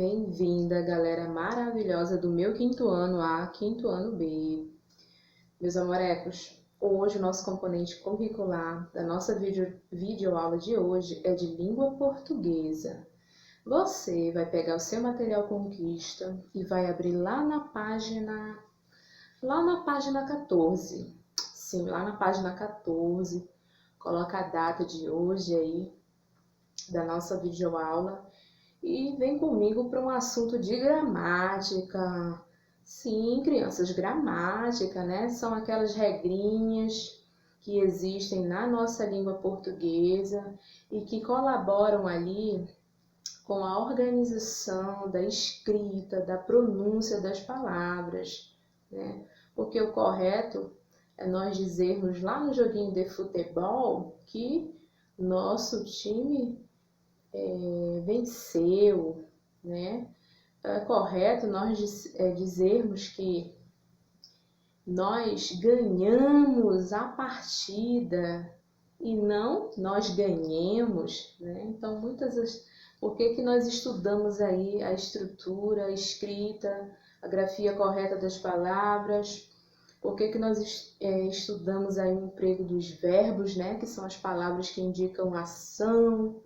Bem-vinda, galera maravilhosa do meu quinto ano A, quinto ano B. Meus amorecos, hoje o nosso componente curricular da nossa videoaula de hoje é de língua portuguesa. Você vai pegar o seu material Conquista e vai abrir lá na página 14. Sim, lá na página 14. Coloca a data de hoje aí da nossa videoaula. E vem comigo para um assunto de gramática. Sim, crianças, gramática, né? São aquelas regrinhas que existem na nossa língua portuguesa e que colaboram ali com a organização da escrita, da pronúncia das palavras, né? Porque o correto é nós dizermos lá no joguinho de futebol que nosso time venceu, né? É correto nós dizermos que nós ganhamos a partida e não nós ganhemos, né? Então, por que nós estudamos aí a estrutura, a escrita, a grafia correta das palavras? Por que nós estudamos aí o emprego dos verbos, né? Que são as palavras que indicam ação,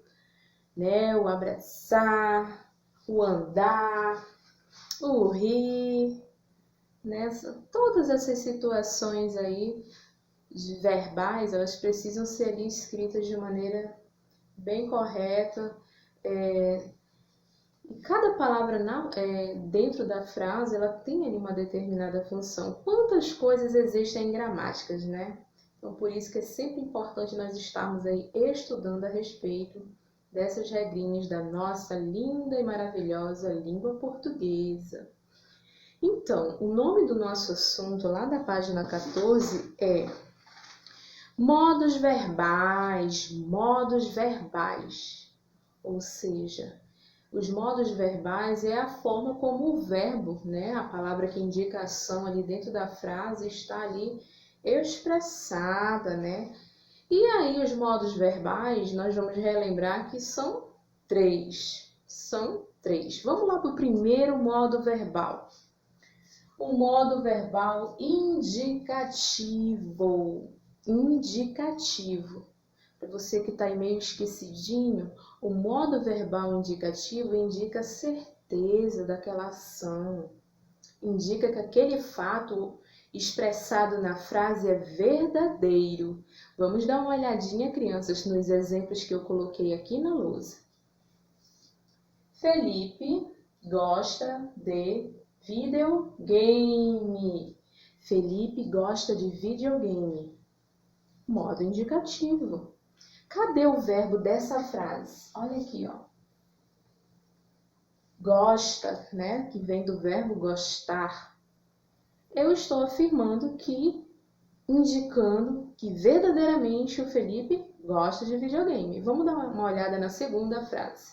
né? O abraçar, o andar, o rir, né? Todas essas situações aí verbais, elas precisam ser ali escritas de maneira bem correta. E cada palavra dentro da frase, ela tem ali uma determinada função. Quantas coisas existem em gramáticas, né? Então, por isso que é sempre importante nós estarmos aí estudando a respeito dessas regrinhas da nossa linda e maravilhosa língua portuguesa. Então, o nome do nosso assunto lá da página 14 é modos verbais, ou seja, os modos verbais é a forma como o verbo, né, a palavra que indica a ação ali dentro da frase está ali expressada, né? E aí os modos verbais, nós vamos relembrar que são três. Vamos lá para o primeiro modo verbal. O modo verbal indicativo. Para você que está aí meio esquecidinho, o modo verbal indicativo indica certeza daquela ação. Indica que aquele fato expressado na frase é verdadeiro. Vamos dar uma olhadinha, crianças, nos exemplos que eu coloquei aqui na lousa. Felipe gosta de videogame. Felipe gosta de videogame. Modo indicativo. Cadê o verbo dessa frase? Olha aqui, ó. Gosta, né? Que vem do verbo gostar. Eu estou afirmando que, indicando que verdadeiramente o Felipe gosta de videogame. Vamos dar uma olhada na segunda frase.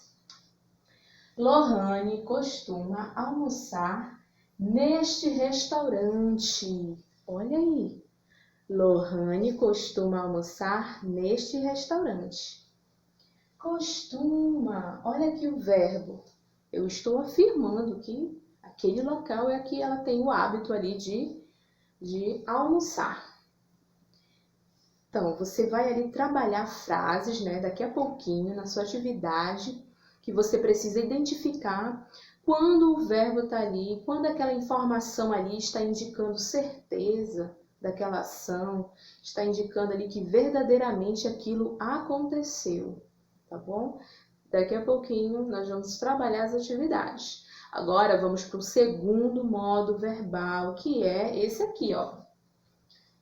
Lohane costuma almoçar neste restaurante. Olha aí. Lohane costuma almoçar neste restaurante. Costuma. Olha aqui o verbo. Eu estou afirmando que aquele local é que ela tem o hábito ali de almoçar. Então, você vai ali trabalhar frases, né, daqui a pouquinho, na sua atividade, que você precisa identificar quando o verbo está ali, quando aquela informação ali está indicando certeza daquela ação, está indicando ali que verdadeiramente aquilo aconteceu, tá bom? Daqui a pouquinho nós vamos trabalhar as atividades. Agora vamos para o segundo modo verbal, que é esse aqui, ó.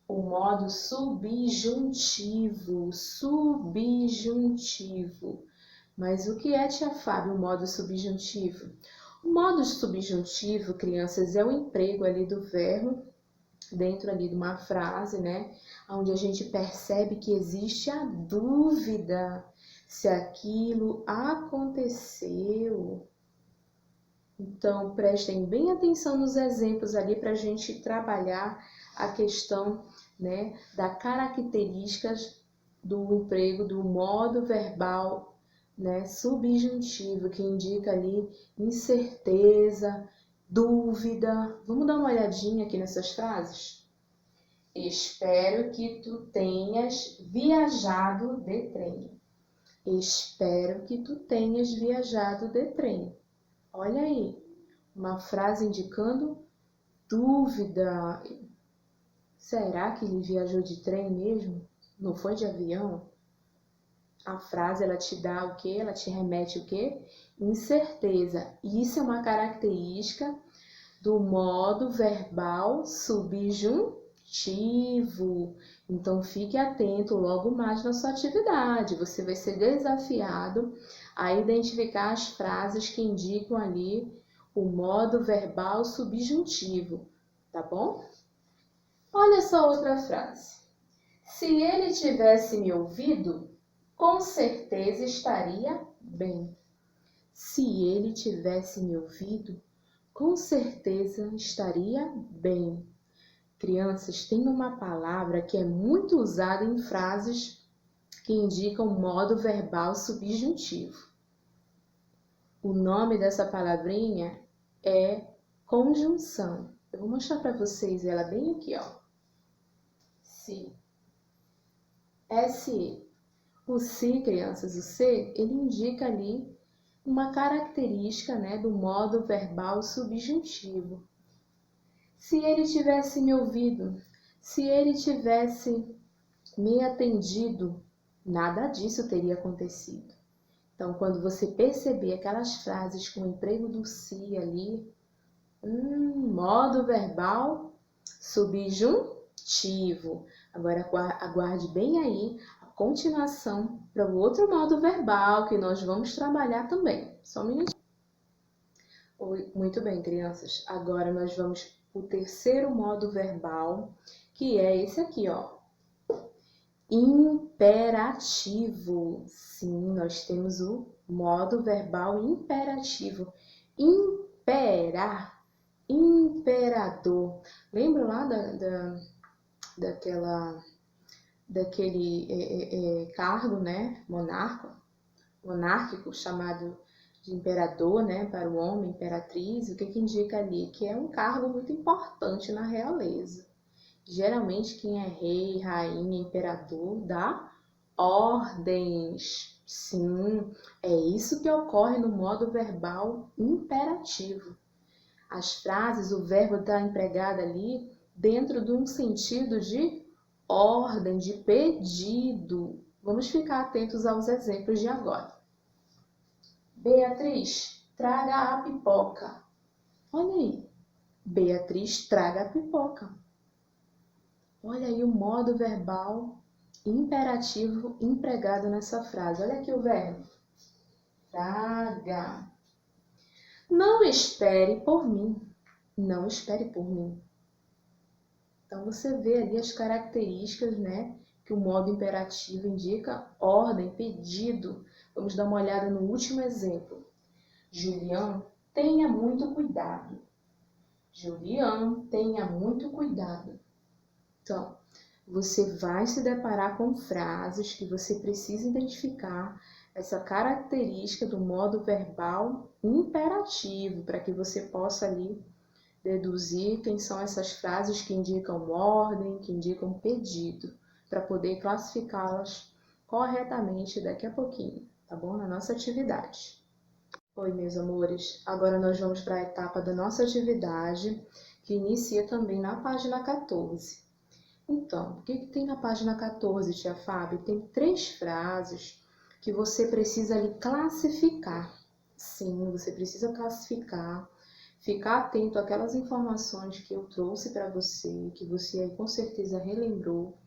O modo subjuntivo. Mas o que é, tia Fábio, o modo subjuntivo? O modo subjuntivo, crianças, é o emprego ali do verbo dentro ali de uma frase, né? Onde a gente percebe que existe a dúvida se aquilo aconteceu. Então, prestem bem atenção nos exemplos ali para a gente trabalhar a questão, né, das características do emprego do modo verbal né, subjuntivo, que indica ali incerteza, dúvida. Vamos dar uma olhadinha aqui nessas frases? Espero que tu tenhas viajado de trem. Espero que tu tenhas viajado de trem. Olha aí, uma frase indicando dúvida. Será que ele viajou de trem mesmo? Não foi de avião? A frase, ela te dá o quê? Ela te remete o quê? Incerteza. Isso é uma característica do modo verbal subjuntivo. Então, fique atento logo mais na sua atividade. Você vai ser desafiado a identificar as frases que indicam ali o modo verbal subjuntivo, tá bom? Olha essa outra frase. Se ele tivesse me ouvido, com certeza estaria bem. Se ele tivesse me ouvido, com certeza estaria bem. Crianças, tem uma palavra que é muito usada em frases que indicam modo verbal subjuntivo. O nome dessa palavrinha é conjunção. Eu vou mostrar para vocês ela bem aqui, ó. Se. S. O se, crianças, o se, ele indica ali uma característica, né, do modo verbal subjuntivo. Se ele tivesse me ouvido, se ele tivesse me atendido, nada disso teria acontecido. Então, quando você perceber aquelas frases com o emprego do se ali, modo verbal subjuntivo. Agora, aguarde bem aí a continuação para o outro modo verbal que nós vamos trabalhar também. Só um minutinho. Muito bem, crianças. Agora nós vamos para o terceiro modo verbal, que é esse aqui, ó. Imperativo. Sim, nós temos o modo verbal imperativo. Imperar, imperador. Lembra lá daquele cargo, né, monárquico, chamado de imperador, né, para o homem, imperatriz? O que indica ali? Que é um cargo muito importante na realeza. Geralmente quem é rei, rainha, imperador dá ordens. Sim, é isso que ocorre no modo verbal imperativo. As frases, o verbo está empregado ali dentro de um sentido de ordem, de pedido. Vamos ficar atentos aos exemplos de agora. Beatriz, traga a pipoca. Olha aí. Beatriz, traga a pipoca. Olha aí o modo verbal imperativo empregado nessa frase. Olha aqui o verbo. Traga. Não espere por mim. Não espere por mim. Então, você vê ali as características, né, que o modo imperativo indica: ordem, pedido. Vamos dar uma olhada no último exemplo. Julião, tenha muito cuidado. Julião, tenha muito cuidado. Então, você vai se deparar com frases que você precisa identificar essa característica do modo verbal imperativo, para que você possa ali deduzir quem são essas frases que indicam ordem, que indicam pedido, para poder classificá-las corretamente daqui a pouquinho, tá bom? Na nossa atividade. Oi, meus amores. Agora nós vamos para a etapa da nossa atividade, que inicia também na página 14. Então, o que tem na página 14, tia Fábio? Tem 3 frases que você precisa ali classificar. Sim, você precisa classificar. Ficar atento àquelas informações que eu trouxe para você, que você aí com certeza relembrou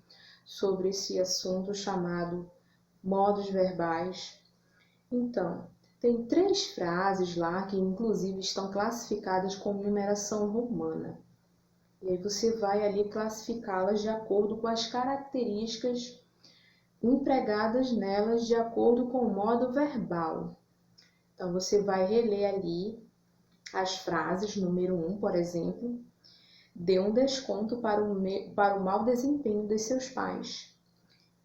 sobre esse assunto chamado modos verbais. Então, tem 3 frases lá que inclusive estão classificadas com numeração romana. E aí você vai ali classificá-las de acordo com as características empregadas nelas de acordo com o modo verbal. Então, você vai reler ali as frases, número 1, por exemplo, dê um desconto para o mau desempenho de seus pais.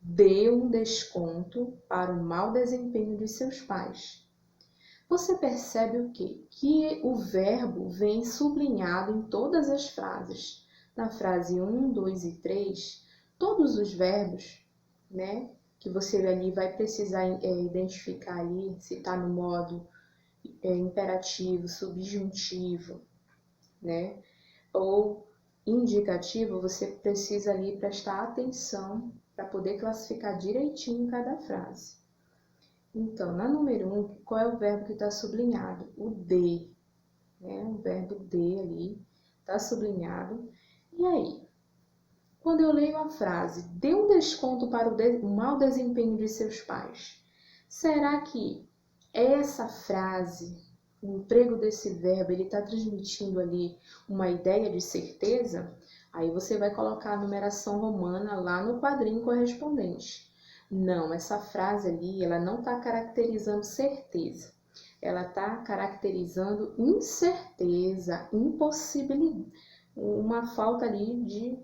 dê um desconto para o mau desempenho de seus pais. Você percebe o quê? Que o verbo vem sublinhado em todas as frases. Na frase 1, 2 e 3, todos os verbos, né, que você ali vai precisar identificar ali, se está no modo imperativo, subjuntivo, né, ou indicativo, você precisa ali prestar atenção para poder classificar direitinho cada frase. Então, na número 1, qual é o verbo que está sublinhado? O de, né? O verbo de ali está sublinhado. E aí, quando eu leio a frase, dê um desconto para o mau desempenho de seus pais, será que essa frase, o emprego desse verbo, ele está transmitindo ali uma ideia de certeza? Aí você vai colocar a numeração romana lá no quadrinho correspondente. Não, essa frase ali, ela não está caracterizando certeza. Ela está caracterizando incerteza, impossibilidade, uma falta ali de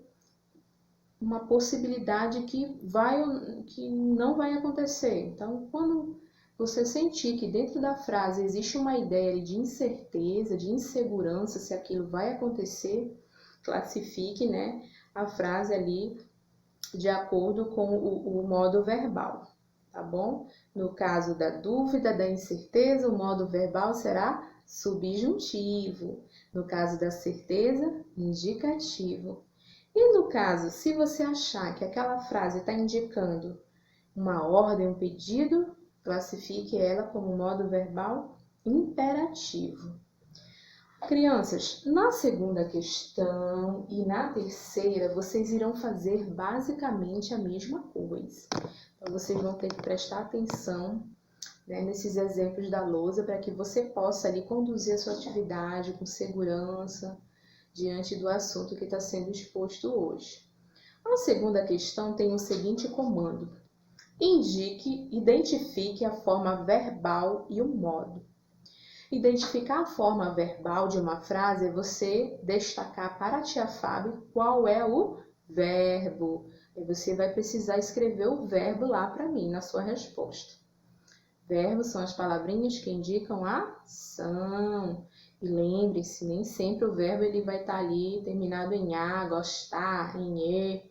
uma possibilidade que não vai acontecer. Então, quando você sentir que dentro da frase existe uma ideia de incerteza, de insegurança se aquilo vai acontecer, classifique, né, a frase ali de acordo com o modo verbal, tá bom? No caso da dúvida, da incerteza, o modo verbal será subjuntivo. No caso da certeza, indicativo. E no caso, se você achar que aquela frase está indicando uma ordem, um pedido, classifique ela como modo verbal imperativo. Crianças, na segunda questão e na terceira, vocês irão fazer basicamente a mesma coisa. Então, vocês vão ter que prestar atenção, né, nesses exemplos da lousa para que você possa ali conduzir a sua atividade com segurança diante do assunto que está sendo exposto hoje. A segunda questão tem o seguinte comando: identifique a forma verbal e o modo. Identificar a forma verbal de uma frase é você destacar para a tia Fábio qual é o verbo. E você vai precisar escrever o verbo lá para mim na sua resposta. Verbos são as palavrinhas que indicam a ação. E lembre-se, nem sempre o verbo ele vai estar ali terminado em a, gostar, em e,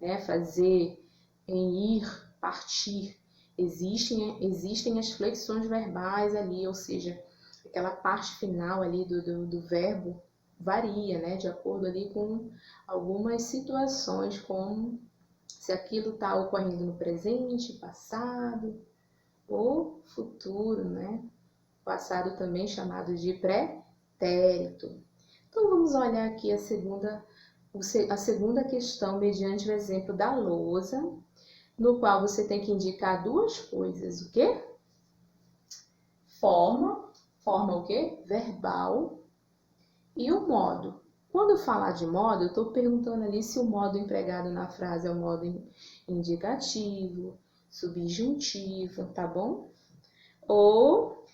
né, fazer, em ir, partir. Existem as flexões verbais ali, ou seja, aquela parte final ali do verbo varia, né, de acordo ali com algumas situações, como se aquilo está ocorrendo no presente, passado ou futuro, né? Passado também chamado de pretérito. Então vamos olhar aqui a segunda questão mediante o exemplo da lousa, no qual você tem que indicar duas coisas, o quê? Forma o quê? Verbal e o modo. Quando eu falar de modo, eu estou perguntando ali se o modo empregado na frase é o modo indicativo, subjuntivo, tá bom? Ou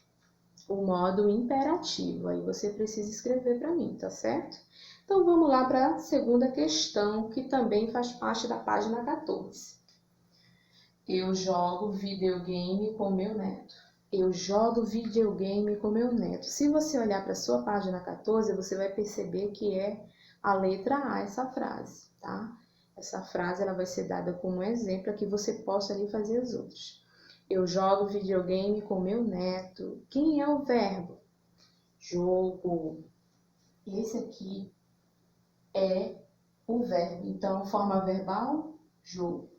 o modo imperativo. Aí você precisa escrever para mim, tá certo? Então vamos lá para a segunda questão, que também faz parte da página 14. Eu jogo videogame com meu neto. Eu jogo videogame com meu neto. Se você olhar para a sua página 14, você vai perceber que é a letra A essa frase, tá? Essa frase ela vai ser dada como um exemplo para que você possa ali fazer as outras. Eu jogo videogame com meu neto. Quem é o verbo? Jogo. Esse aqui é o verbo. Então, forma verbal, jogo.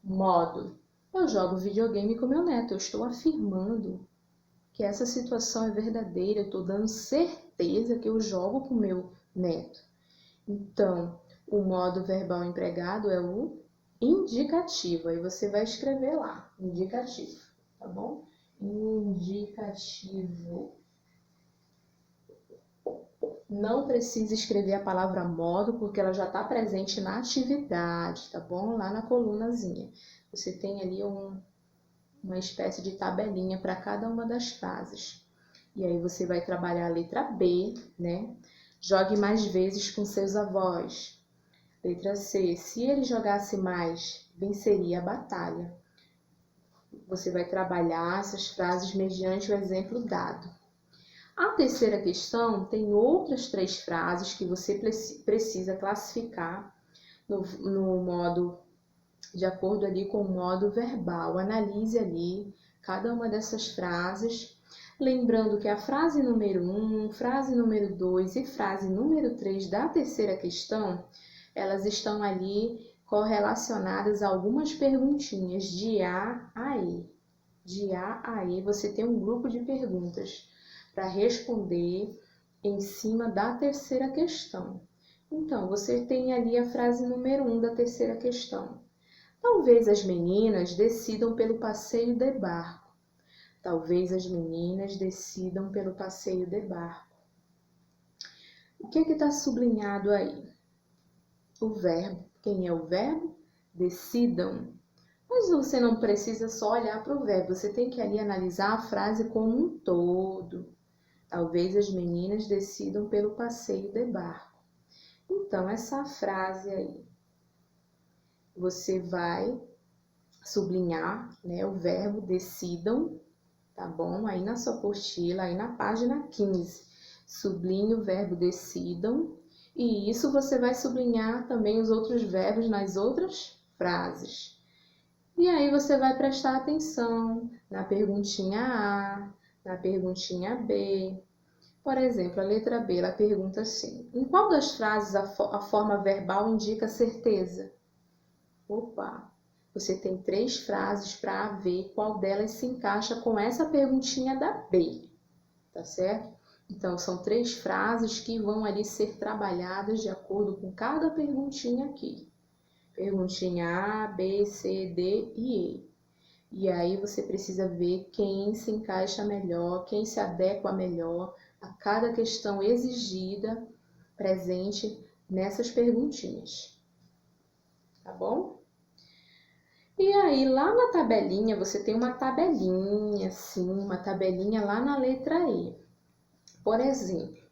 Modo. Eu jogo videogame com meu neto. Eu estou afirmando que essa situação é verdadeira. Eu estou dando certeza que eu jogo com meu neto. Então, o modo verbal empregado é o indicativo. Aí você vai escrever lá, indicativo, tá bom? Indicativo. Não precisa escrever a palavra modo, porque ela já está presente na atividade, tá bom? Lá na colunazinha. Você tem ali uma espécie de tabelinha para cada uma das frases. E aí você vai trabalhar a letra B, né? Jogue mais vezes com seus avós. Letra C. Se ele jogasse mais, venceria a batalha. Você vai trabalhar essas frases mediante o exemplo dado. A terceira questão tem outras 3 frases que você precisa classificar no modo, de acordo ali com o modo verbal. Analise ali cada uma dessas frases, lembrando que a frase número 1, frase número 2 e frase número 3 da terceira questão, elas estão ali correlacionadas a algumas perguntinhas de A a E. De A a E, você tem um grupo de perguntas para responder em cima da terceira questão. Então, você tem ali a frase número 1 da terceira questão. Talvez as meninas decidam pelo passeio de barco. Talvez as meninas decidam pelo passeio de barco. O que está sublinhado aí? O verbo. Quem é o verbo? Decidam. Mas você não precisa só olhar para o verbo, você tem que ali analisar a frase como um todo. Talvez as meninas decidam pelo passeio de barco. Então, essa frase aí, você vai sublinhar, né, o verbo decidam, tá bom? Aí na sua apostila, aí na página 15, sublinhe o verbo decidam, e isso você vai sublinhar também os outros verbos nas outras frases. E aí você vai prestar atenção na perguntinha A, na perguntinha B. Por exemplo, a letra B, ela pergunta assim: em qual das frases a forma verbal indica certeza? Opa! Você tem 3 frases para ver qual delas se encaixa com essa perguntinha da B, tá certo? Então, são 3 frases que vão ali ser trabalhadas de acordo com cada perguntinha aqui. Perguntinha A, B, C, D e E. E aí você precisa ver quem se encaixa melhor, quem se adequa melhor a cada questão exigida presente nessas perguntinhas. Tá bom? E aí, lá na tabelinha, você tem uma tabelinha, assim, uma tabelinha lá na letra E. Por exemplo,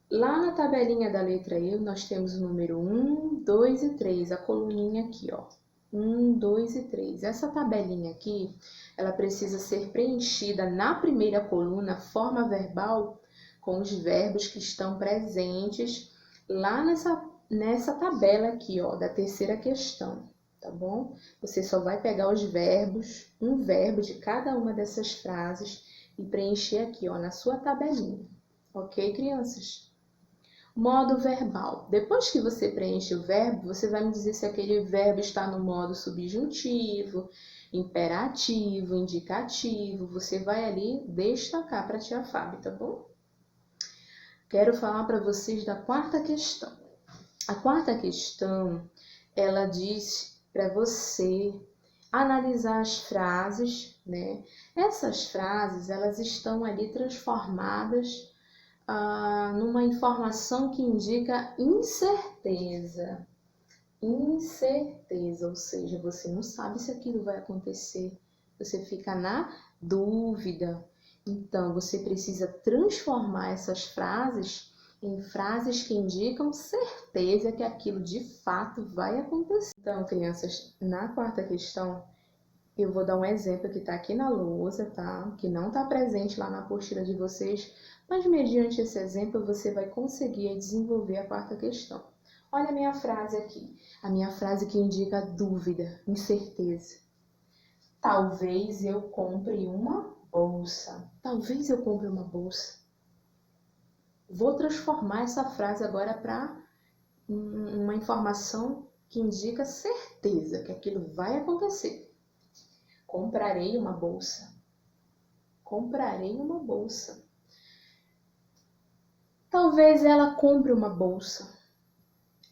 lá na tabelinha da letra E, nós temos o número 1, 2 e 3, a coluninha aqui, ó. 1, 2 e 3. Essa tabelinha aqui, ela precisa ser preenchida na primeira coluna, forma verbal, com os verbos que estão presentes lá nessa tabela aqui, ó, da terceira questão, tá bom? Você só vai pegar os verbos, um verbo de cada uma dessas frases e preencher aqui, ó, na sua tabelinha. Ok, crianças? Modo verbal. Depois que você preenche o verbo, você vai me dizer se aquele verbo está no modo subjuntivo, imperativo, indicativo. Você vai ali destacar para a tia Fábio, tá bom? Quero falar para vocês da quarta questão. A quarta questão, ela diz para você analisar as frases, né? Essas frases, elas estão ali transformadas numa informação que indica incerteza. Incerteza, ou seja, você não sabe se aquilo vai acontecer. Você fica na dúvida. Então, você precisa transformar essas frases em frases que indicam certeza que aquilo de fato vai acontecer. Então, crianças, na quarta questão, eu vou dar um exemplo que está aqui na lousa, tá? Que não está presente lá na apostila de vocês, mas mediante esse exemplo você vai conseguir desenvolver a quarta questão. Olha a minha frase aqui, a minha frase que indica dúvida, incerteza. Talvez eu compre uma bolsa. Talvez eu compre uma bolsa. Vou transformar essa frase agora para uma informação que indica certeza que aquilo vai acontecer. Comprarei uma bolsa. Comprarei uma bolsa. Talvez ela compre uma bolsa.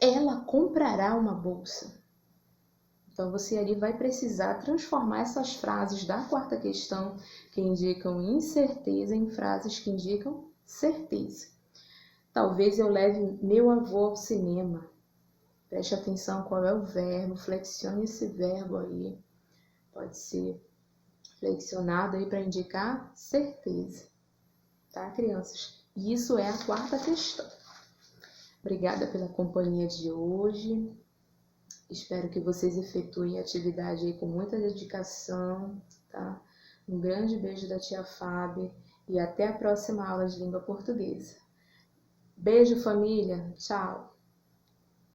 Ela comprará uma bolsa. Então, você ali vai precisar transformar essas frases da quarta questão, que indicam incerteza, em frases que indicam certeza. Talvez eu leve meu avô ao cinema. Preste atenção qual é o verbo, flexione esse verbo aí. Pode ser flexionado aí para indicar certeza. Tá, crianças? Isso é a quarta questão. Obrigada pela companhia de hoje. Espero que vocês efetuem a atividade aí com muita dedicação, tá? Um grande beijo da tia Fábio e até a próxima aula de língua portuguesa. Beijo, família. Tchau.